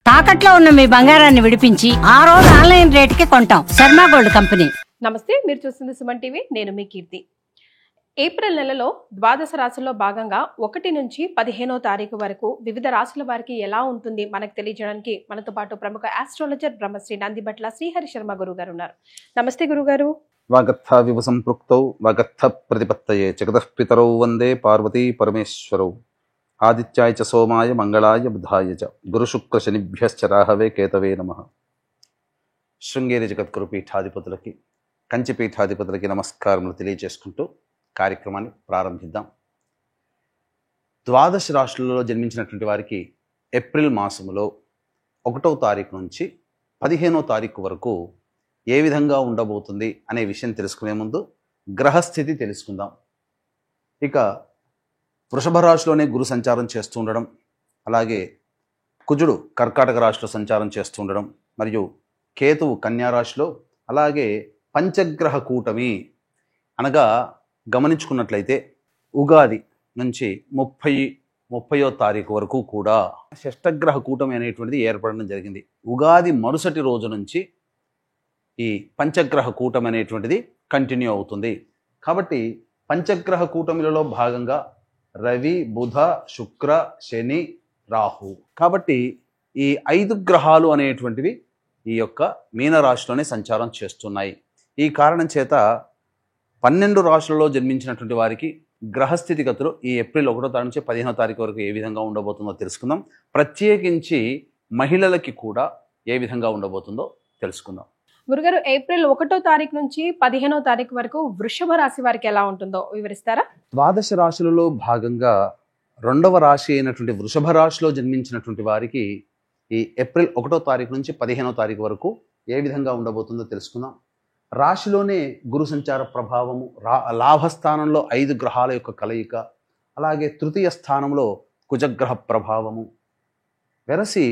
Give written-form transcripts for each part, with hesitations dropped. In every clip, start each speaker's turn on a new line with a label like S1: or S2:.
S1: తాకట్లో ఉన్న మీ బంగారాన్ని విడిపించి ఆ రోజు ఆన్లైన్ రేటుకి కొంటాం. Sharma gold company.
S2: నమస్తే, మీరు చూస్తుంది సుమన్ టీవీ. నేను మీ కీర్తి. ఏప్రిల్ నెలలో ద్వాదశ రాశుల్లో భాగంగా 1 నుంచి 15వ తారీఖు వరకు వివిధ రాశుల వారికి ఎలా ఉంటుంది మనకు తెలియజేయడానికి మనతో పాటు ప్రముఖ ఆస్ట్రాలజర్ బ్రహ్మశ్రీ నందిబట్ల శ్రీహరి శర్మ గురువు గారు ఉన్నారు. నమస్తే గురుగారు.
S3: వాగర్థ వివ సంపృక్తౌ వాగర్థ ప్రతిపత్తయే జగతః పితరౌ వందే పార్వతీ పరమేశ్వరౌ ఆదిత్యాయ చ సోమాయ మంగళాయ బుధాయ చ గురుశుక్ర శనిభ్యశ్చ రాహవే కేతవే నమః. శృంగేరి జగద్గురు పీఠాధిపతులకి కంచి పీఠాధిపతులకి నమస్కారములు తెలియజేసుకుంటూ కార్యక్రమాన్ని ప్రారంభిద్దాం. ద్వాదశ రాశులలో జన్మించినటువంటి వారికి ఏప్రిల్ మాసములో 1వ తారీఖు నుంచి 15వ తారీఖు వరకు ఏ విధంగా ఉండబోతుంది అనే విషయం తెలుసుకునే ముందు గ్రహస్థితి తెలుసుకుందాం. ఇక వృషభ రాశిలోనే గురు సంచారం చేస్తూ ఉండడం, అలాగే కుజుడు కర్కాటక రాశిలో సంచారం చేస్తూ ఉండడం, మరియు కేతువు కన్యా రాశిలో, అలాగే పంచగ్రహ కూటమి అనగా గమనించుకున్నట్లయితే ఉగాది నుంచి 30వ తారీఖు వరకు కూడా షష్టగ్రహ కూటమి అనేటువంటిది ఏర్పడడం జరిగింది. ఉగాది మరుసటి రోజు నుంచి ఈ పంచగ్రహ కూటమి అనేటువంటిది కంటిన్యూ అవుతుంది. కాబట్టి పంచగ్రహ కూటమిలలో భాగంగా రవి, బుధ, శుక్ర, శని, రాహు. కాబట్టి ఈ 5 గ్రహాలు అనేటువంటివి ఈ యొక్క మీనరాశిలోనే సంచారం చేస్తున్నాయి. ఈ కారణం చేత 12 రాశులలో జన్మించినటువంటి వారికి గ్రహస్థితిగతులు ఈ ఏప్రిల్ 1వ తారీఖు నుంచి 15వ తారీఖు వరకు ఏ విధంగా ఉండబోతుందో తెలుసుకుందాం. ప్రత్యేకించి మహిళలకి కూడా ఏ విధంగా ఉండబోతుందో తెలుసుకుందాం.
S2: గురుగారు, ఏప్రిల్ 1వ తారీఖు నుంచి 15వ తారీఖు వరకు వృషభ రాశి వారికి ఎలా ఉంటుందో వివరిస్తారా?
S3: ద్వాదశ రాశులలో భాగంగా 2వ రాశి అయినటువంటి వృషభ రాశిలో జన్మించినటువంటి వారికి ఈ ఏప్రిల్ 1వ తారీఖు నుంచి 15వ తారీఖు వరకు ఏ విధంగా ఉండబోతుందో తెలుసుకుందాం. రాశిలోనే గురు సంచార ప్రభావము, లాభస్థానంలో 5 గ్రహాల యొక్క కలయిక, అలాగే తృతీయ స్థానంలో కుజగ్రహ ప్రభావము వెరసి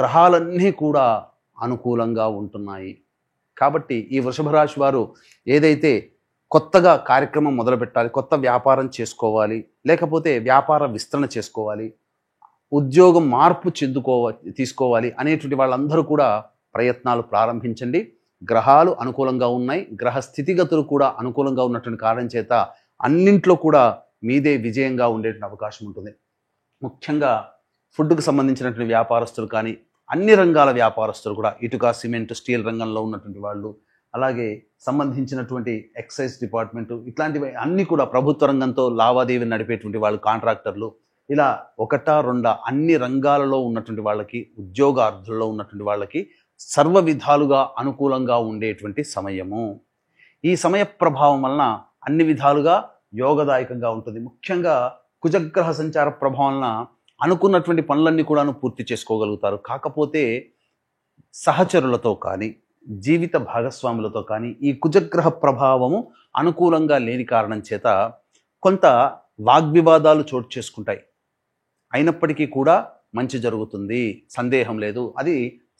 S3: గ్రహాలన్నీ కూడా అనుకూలంగా ఉంటున్నాయి. కాబట్టి ఈ వృషభ రాశి వారు ఏదైతే కొత్తగా కార్యక్రమం మొదలుపెట్టాలి, కొత్త వ్యాపారం చేసుకోవాలి, లేకపోతే వ్యాపార విస్తరణ చేసుకోవాలి, ఉద్యోగం మార్పు తీసుకోవాలి అనేటువంటి వాళ్ళందరూ కూడా ప్రయత్నాలు ప్రారంభించండి. గ్రహాలు అనుకూలంగా ఉన్నాయి, గ్రహ స్థితిగతులు కూడా అనుకూలంగా ఉన్నటువంటి కారణం చేత అన్నింట్లో కూడా మీదే విజయంగా ఉండేటువంటి అవకాశం ఉంటుంది. ముఖ్యంగా ఫుడ్కు సంబంధించినటువంటి వ్యాపారస్తులు కానీ, అన్ని రంగాల వ్యాపారస్తులు కూడా, ఇటుక, సిమెంట్, స్టీల్ రంగంలో ఉన్నటువంటి వాళ్ళు, అలాగే సంబంధించినటువంటి ఎక్సైజ్ డిపార్ట్మెంటు, ఇట్లాంటివి అన్నీ కూడా ప్రభుత్వ రంగంతో లావాదేవీలు నడిపేటువంటి వాళ్ళు, కాంట్రాక్టర్లు, ఇలా 1, 2 అన్ని రంగాలలో ఉన్నటువంటి వాళ్ళకి, ఉద్యోగార్థుల్లో ఉన్నటువంటి వాళ్ళకి సర్వ విధాలుగా అనుకూలంగా ఉండేటువంటి సమయము. ఈ సమయ ప్రభావం వలన అన్ని విధాలుగా యోగదాయకంగా ఉంటుంది. ముఖ్యంగా కుజగ్రహ సంచార ప్రభావం వలన అనుకున్నటువంటి పనులన్నీ కూడాను పూర్తి చేసుకోగలుగుతారు. కాకపోతే సహచరులతో కానీ, జీవిత భాగస్వాములతో కానీ ఈ కుజగ్రహ ప్రభావము అనుకూలంగా లేని కారణం చేత కొంత వాగ్వివాదాలు చోటు చేసుకుంటాయి. అయినప్పటికీ కూడా మంచి జరుగుతుంది, సందేహం లేదు. అది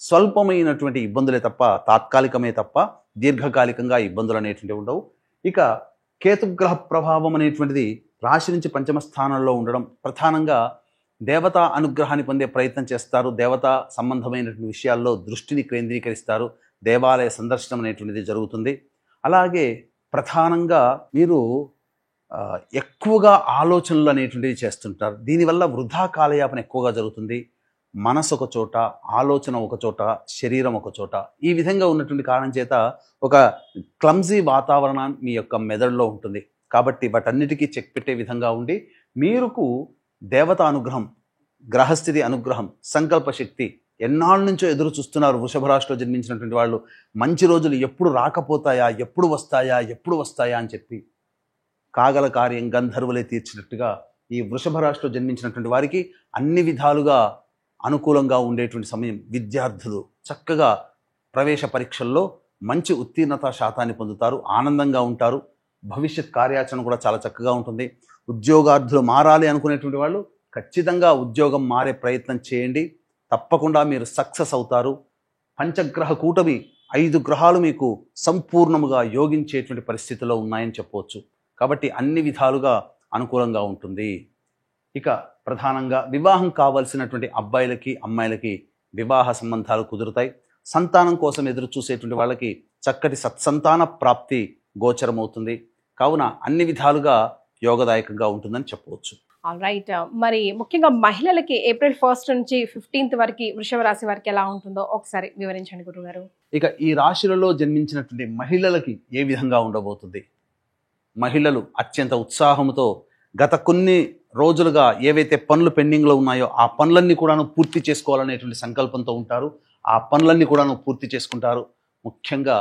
S3: స్వల్పమైనటువంటి ఇబ్బందులే తప్ప, తాత్కాలికమే తప్ప దీర్ఘకాలికంగా ఇబ్బందులు అనేటువంటివి ఉండవు. ఇక కేతుగ్రహ ప్రభావం అనేటువంటిది రాశి నుంచి 5వ స్థానంలో ఉండడం, ప్రధానంగా దేవతా అనుగ్రహాన్ని పొందే ప్రయత్నం చేస్తారు, దేవతా సంబంధమైనటువంటి విషయాల్లో దృష్టిని కేంద్రీకరిస్తారు, దేవాలయ సందర్శనం అనేటువంటిది జరుగుతుంది. అలాగే ప్రధానంగా మీరు ఎక్కువగా ఆలోచనలు అనేటువంటివి చేస్తుంటారు. దీనివల్ల వృధా కాలయాపన ఎక్కువగా జరుగుతుంది. మనసు ఒక చోట, ఆలోచన ఒక చోట, శరీరం ఒక చోట, ఈ విధంగా ఉన్నటువంటి కారణం చేత ఒక క్లమ్జీ వాతావరణం మీ యొక్క మెదడులో ఉంటుంది. కాబట్టి వాటన్నిటికీ చెక్ పెట్టే విధంగా ఉండి మీకు దేవత అనుగ్రహం, గ్రహస్థితి అనుగ్రహం, సంకల్ప శక్తి ఎన్నాళ్ళ నుంచో ఎదురు చూస్తున్నారు వృషభ రాశిలో జన్మించినటువంటి వాళ్ళు. మంచి రోజులు ఎప్పుడు రాకపోతాయా, ఎప్పుడు వస్తాయా అని చెప్పి కాగల కార్యం గంధర్వులే తీర్చినట్టుగా ఈ వృషభ రాశిలో జన్మించినటువంటి వారికి అన్ని విధాలుగా అనుకూలంగా ఉండేటువంటి సమయం. విద్యార్థులు చక్కగా ప్రవేశ పరీక్షల్లో మంచి ఉత్తీర్ణత శాతాన్ని పొందుతారు, ఆనందంగా ఉంటారు. భవిష్యత్ కార్యాచరణ కూడా చాలా చక్కగా ఉంటుంది. ఉద్యోగార్థులు మారాలి అనుకునేటువంటి వాళ్ళు ఖచ్చితంగా ఉద్యోగం మారే ప్రయత్నం చేయండి, తప్పకుండా మీరు సక్సెస్ అవుతారు. పంచగ్రహ కూటమి 5 గ్రహాలు మీకు సంపూర్ణముగా యోగించేటువంటి పరిస్థితిలో ఉన్నాయని చెప్పవచ్చు. కాబట్టి అన్ని విధాలుగా అనుకూలంగా ఉంటుంది. ఇక ప్రధానంగా వివాహం కావాల్సినటువంటి అబ్బాయిలకి అమ్మాయిలకి వివాహ సంబంధాలు కుదురుతాయి. సంతానం కోసం ఎదురు చూసేటువంటి వాళ్ళకి చక్కటి సత్సంతాన ప్రాప్తి గోచరమవుతుంది. కావున అన్ని విధాలుగా యోగదాయకంగా ఉంటుందని చెప్పవచ్చు.
S2: All right. మరి ముఖ్యంగా మహిళలకి ఏప్రిల్ 1 నుంచి 15 వరకు వృషభ రాశి వారికి ఎలా ఉంటుందో ఒకసారి వివరించండి గురుగారు.
S3: ఇక ఈ రాశులలో జన్మించినటువంటి మహిళలకి ఏ విధంగా ఉండబోతుంది? మహిళలు అత్యంత ఉత్సాహంతో గత కొన్ని రోజులుగా ఏవైతే పనులు పెండింగ్లో ఉన్నాయో ఆ పనులన్నీ కూడాను పూర్తి చేసుకోవాలనేటువంటి సంకల్పంతో ఉంటారు. ఆ పనులన్నీ కూడాను పూర్తి చేసుకుంటారు. ముఖ్యంగా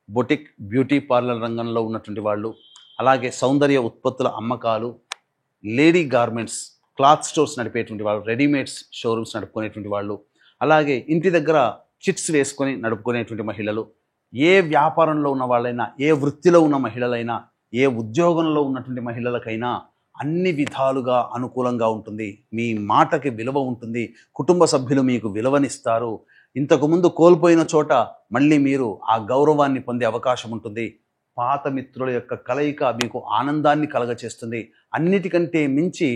S3: బొటిక్, బ్యూటీ పార్లర్ రంగంలో ఉన్నటువంటి వాళ్ళు, అలాగే సౌందర్య ఉత్పత్తుల అమ్మకాలు, లేడీ గార్మెంట్స్, క్లాత్ స్టోర్స్ నడిపేటువంటి వాళ్ళు, రెడీమేడ్స్ షోరూమ్స్ నడుపుకునేటువంటి వాళ్ళు, అలాగే ఇంటి దగ్గర చిట్స్ వేసుకొని నడుపుకునేటువంటి మహిళలు, ఏ వ్యాపారంలో ఉన్న వాళ్ళైనా, ఏ వృత్తిలో ఉన్న మహిళలైనా, ఏ ఉద్యోగంలో ఉన్నటువంటి మహిళలకైనా అన్ని విధాలుగా అనుకూలంగా ఉంటుంది. మీ మాటకి విలువ ఉంటుంది. కుటుంబ సభ్యులు మీకు విలువనిస్తారు. ఇంతకుముందు కోల్పోయిన చోట మళ్ళీ మీరు ఆ గౌరవాన్ని పొందే అవకాశం ఉంటుంది. పాత మిత్రుల యొక్క కలయిక మీకు ఆనందాన్ని కలగచేస్తుంది. అన్నిటికంటే మించి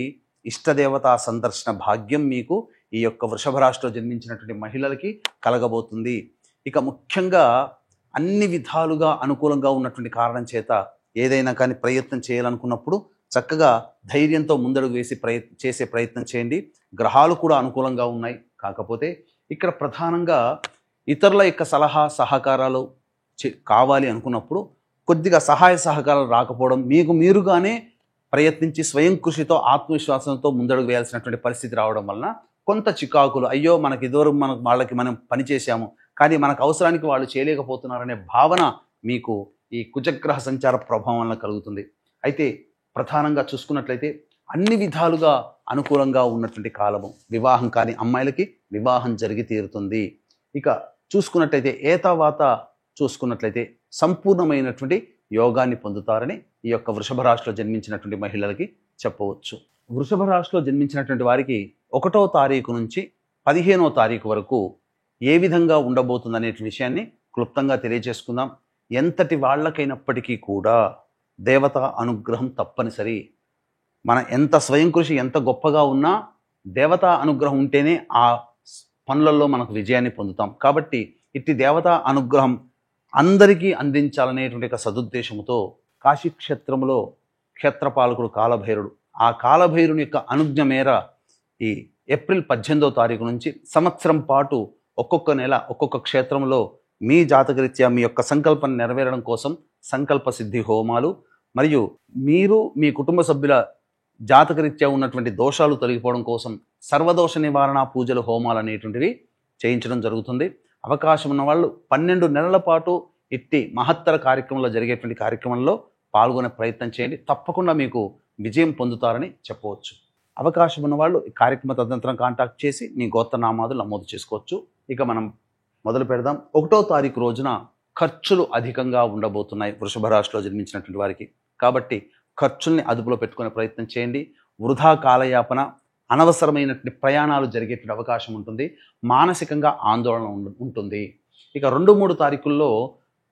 S3: ఇష్టదేవతా సందర్శన భాగ్యం మీకు ఈ యొక్క వృషభ రాశిలో జన్మించినటువంటి మహిళలకి కలగబోతుంది. ఇక ముఖ్యంగా అన్ని విధాలుగా అనుకూలంగా ఉన్నటువంటి కారణం చేత ఏదైనా కానీ ప్రయత్నం చేయాలనుకున్నప్పుడు చక్కగా ధైర్యంతో ముందడుగు వేసి చేసే ప్రయత్నం చేయండి. గ్రహాలు కూడా అనుకూలంగా ఉన్నాయి. కాకపోతే ఇక్కడ ప్రధానంగా ఇతరుల యొక్క సలహా సహకారాలు కావాలి అనుకున్నప్పుడు కొద్దిగా సహాయ సహకారాలు రాకపోవడం, మీకు మీరుగానే ప్రయత్నించి స్వయం కృషితో ఆత్మవిశ్వాసంతో ముందడుగు వేయాల్సినటువంటి పరిస్థితి రావడం వలన కొంత చికాకులు, అయ్యో మనకి ఇదివరకు వాళ్ళకి మనం పనిచేసాము కానీ మనకు అవసరానికి వాళ్ళు చేయలేకపోతున్నారనే భావన మీకు ఈ కుజగ్రహ సంచార ప్రభావం వలన కలుగుతుంది. అయితే ప్రధానంగా చూసుకున్నట్లయితే అన్ని విధాలుగా అనుకూలంగా ఉన్నటువంటి కాలము. వివాహం కాని అమ్మాయిలకి వివాహం జరిగి తీరుతుంది. ఇక చూసుకున్నట్లయితే ఏతావాత చూసుకున్నట్లయితే సంపూర్ణమైనటువంటి యోగాన్ని పొందుతారని ఈ యొక్క వృషభ రాశిలో జన్మించినటువంటి మహిళలకి చెప్పవచ్చు. వృషభ రాశిలో జన్మించినటువంటి వారికి 1వ తారీఖు నుంచి 15వ తారీఖు వరకు ఏ విధంగా ఉండబోతుందనే విషయాన్ని క్లుప్తంగా తెలియజేసుకుందాం. ఎంతటి వాళ్ళకైనప్పటికీ కూడా దేవత అనుగ్రహం తప్పనిసరి. మన ఎంత స్వయం కృషి ఎంత గొప్పగా ఉన్నా దేవతా అనుగ్రహం ఉంటేనే ఆ పనులలో మనకు విజయాన్ని పొందుతాం. కాబట్టి ఇట్టి దేవతా అనుగ్రహం అందరికీ అందించాలనేటువంటి ఒక సదుద్దేశంతో కాశీక్షేత్రంలో క్షేత్రపాలకుడు కాలభైరుడు, ఆ కాలభైరుని యొక్క అనుజ్ఞ మేర ఈ ఏప్రిల్ 18వ తారీఖు నుంచి సంవత్సరం పాటు ఒక్కొక్క నెల ఒక్కొక్క క్షేత్రంలో మీ జాతకరీత్యా మీ యొక్క సంకల్పం నెరవేరడం కోసం సంకల్ప సిద్ధి హోమాలు, మరియు మీరు మీ కుటుంబ సభ్యుల జాతకరీత్యా ఉన్నటువంటి దోషాలు తొలగిపోవడం కోసం సర్వదోష నివారణ పూజలు హోమాలు అనేటువంటివి చేయించడం జరుగుతుంది. అవకాశం ఉన్న వాళ్ళు 12 నెలల పాటు ఇట్టి మహత్తర కార్యక్రమంలో జరిగేటువంటి కార్యక్రమంలో పాల్గొనే ప్రయత్నం చేయండి. తప్పకుండా మీకు విజయం పొందుతారని చెప్పవచ్చు. అవకాశం ఉన్న వాళ్ళు ఈ కార్యక్రమ తదనంతరం కాంటాక్ట్ చేసి మీ గోత్రనామాదులు నమోదు చేసుకోవచ్చు. ఇక మనం మొదలు పెడదాం. 1వ తారీఖు రోజున ఖర్చులు అధికంగా ఉండబోతున్నాయి వృషభ రాశిలో జన్మించినటువంటి వారికి. కాబట్టి ఖర్చుల్ని అదుపులో పెట్టుకునే ప్రయత్నం చేయండి. వృధా కాలయాపన, అనవసరమైనటువంటి ప్రయాణాలు జరిగేటువంటి అవకాశం ఉంటుంది. మానసికంగా ఆందోళన ఉంటుంది. ఇక 2-3 తారీఖుల్లో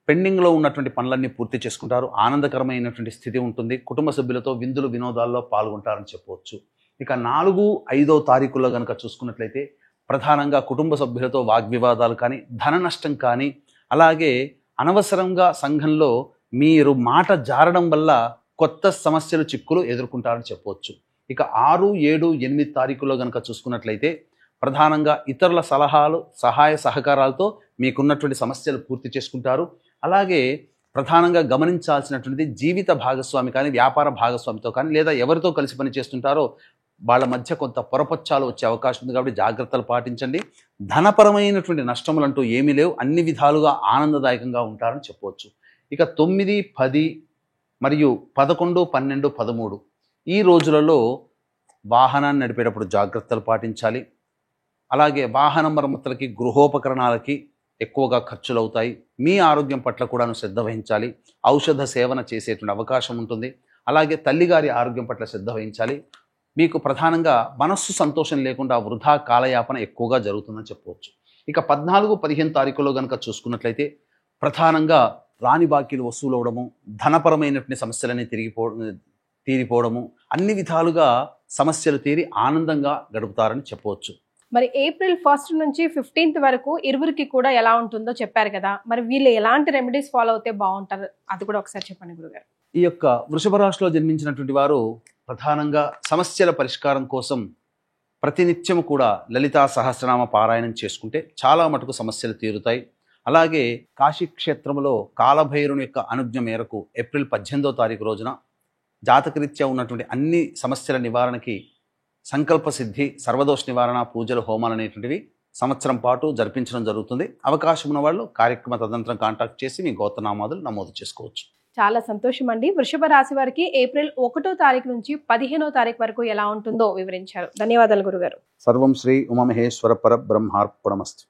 S3: పెండింగ్లో ఉన్నటువంటి పనులన్నీ పూర్తి చేసుకుంటారు. ఆనందకరమైనటువంటి స్థితి ఉంటుంది. కుటుంబ సభ్యులతో విందులు వినోదాల్లో పాల్గొంటారని చెప్పవచ్చు. ఇక 4-5వ తారీఖుల్లో కనుక చూసుకున్నట్లయితే ప్రధానంగా కుటుంబ సభ్యులతో వాగ్వివాదాలు కానీ, ధన నష్టం కానీ, అలాగే అనవసరంగా సంఘంలో మీరు మాట జారడం వల్ల కొత్త సమస్యలు చిక్కులు ఎదుర్కొంటారని చెప్పవచ్చు. ఇక 6, 7, 8 తారీఖుల్లో కనుక చూసుకున్నట్లయితే ప్రధానంగా ఇతరుల సలహాలు సహాయ సహకారాలతో మీకున్నటువంటి సమస్యలు పూర్తి చేసుకుంటారు. అలాగే ప్రధానంగా గమనించాల్సినటువంటిది జీవిత భాగస్వామి కానీ, వ్యాపార భాగస్వామితో కానీ, లేదా ఎవరితో కలిసి పని చేస్తుంటారో వాళ్ళ మధ్య కొంత పొరపచ్చాలు వచ్చే అవకాశం ఉంది. కాబట్టి జాగ్రత్తలు పాటించండి. ధనపరమైనటువంటి నష్టములు అంటూ ఏమీ లేవు. అన్ని విధాలుగా ఆనందదాయకంగా ఉంటారని చెప్పవచ్చు. ఇక 9, 10 మరియు 11, 12, 13 ఈ రోజులలో వాహనాన్ని నడిపేటప్పుడు జాగ్రత్తలు పాటించాలి. అలాగే వాహన మరమ్మతులకి, గృహోపకరణాలకి ఎక్కువగా ఖర్చులు అవుతాయి. మీ ఆరోగ్యం పట్ల కూడా శ్రద్ధ వహించాలి. ఔషధ సేవన చేసేటువంటి అవకాశం ఉంటుంది. అలాగే తల్లిగారి ఆరోగ్యం పట్ల శ్రద్ధ వహించాలి. మీకు ప్రధానంగా మనస్సు సంతోషం లేకుండా వృధా కాలయాపన ఎక్కువగా జరుగుతుందని చెప్పవచ్చు. ఇక 14, 15 తారీఖుల్లో కనుక చూసుకున్నట్లయితే ప్రధానంగా రాని బాకీలు వసూలు అవడము, ధనపరమైనటువంటి సమస్యలని తీరిపోవడము, అన్ని విధాలుగా సమస్యలు తీరి ఆనందంగా గడుపుతారని చెప్పవచ్చు.
S2: మరి ఏప్రిల్ 1 నుంచి 15 వరకు ఇరువురికి కూడా ఎలా ఉంటుందో చెప్పారు కదా, మరి వీళ్ళు ఎలాంటి రెమెడీస్ ఫాలో అవుతే బాగుంటారు అది కూడా ఒకసారి చెప్పండి గురుగారు.
S3: ఈ యొక్క వృషభ రాశిలో జన్మించినటువంటి వారు ప్రధానంగా సమస్యల పరిష్కారం కోసం ప్రతినిత్యం కూడా లలితా సహస్రనామ పారాయణం చేసుకుంటే చాలా మటుకు సమస్యలు తీరుతాయి. అలాగే కాశీ క్షేత్రంలో కాలభైరుని యొక్క అనుజ్ఞ మేరకు ఏప్రిల్ 18వ తారీఖు రోజున జాతకరీత్యా ఉన్నటువంటి అన్ని సమస్యల నివారణకి సంకల్ప సిద్ధి, సర్వదోష నివారణ పూజలు, హోమాలు అనేటువంటివి సంవత్సరం పాటు జరిపించడం జరుగుతుంది. అవకాశం ఉన్న వాళ్ళు కార్యక్రమ తదనంతరం కాంటాక్ట్ చేసి మీ గోత్రనామాదులు నమోదు చేసుకోవచ్చు.
S2: చాలా సంతోషం అండి. వృషభ రాశి వారికి ఏప్రిల్ 1వ తారీఖు నుంచి 15వ తారీఖు వరకు ఎలా ఉంటుందో వివరించారు. ధన్యవాదాలు గురుగారు.
S3: సర్వం శ్రీ ఉమామహేశ్వర పరబ్రహ్మార్పణమస్తు.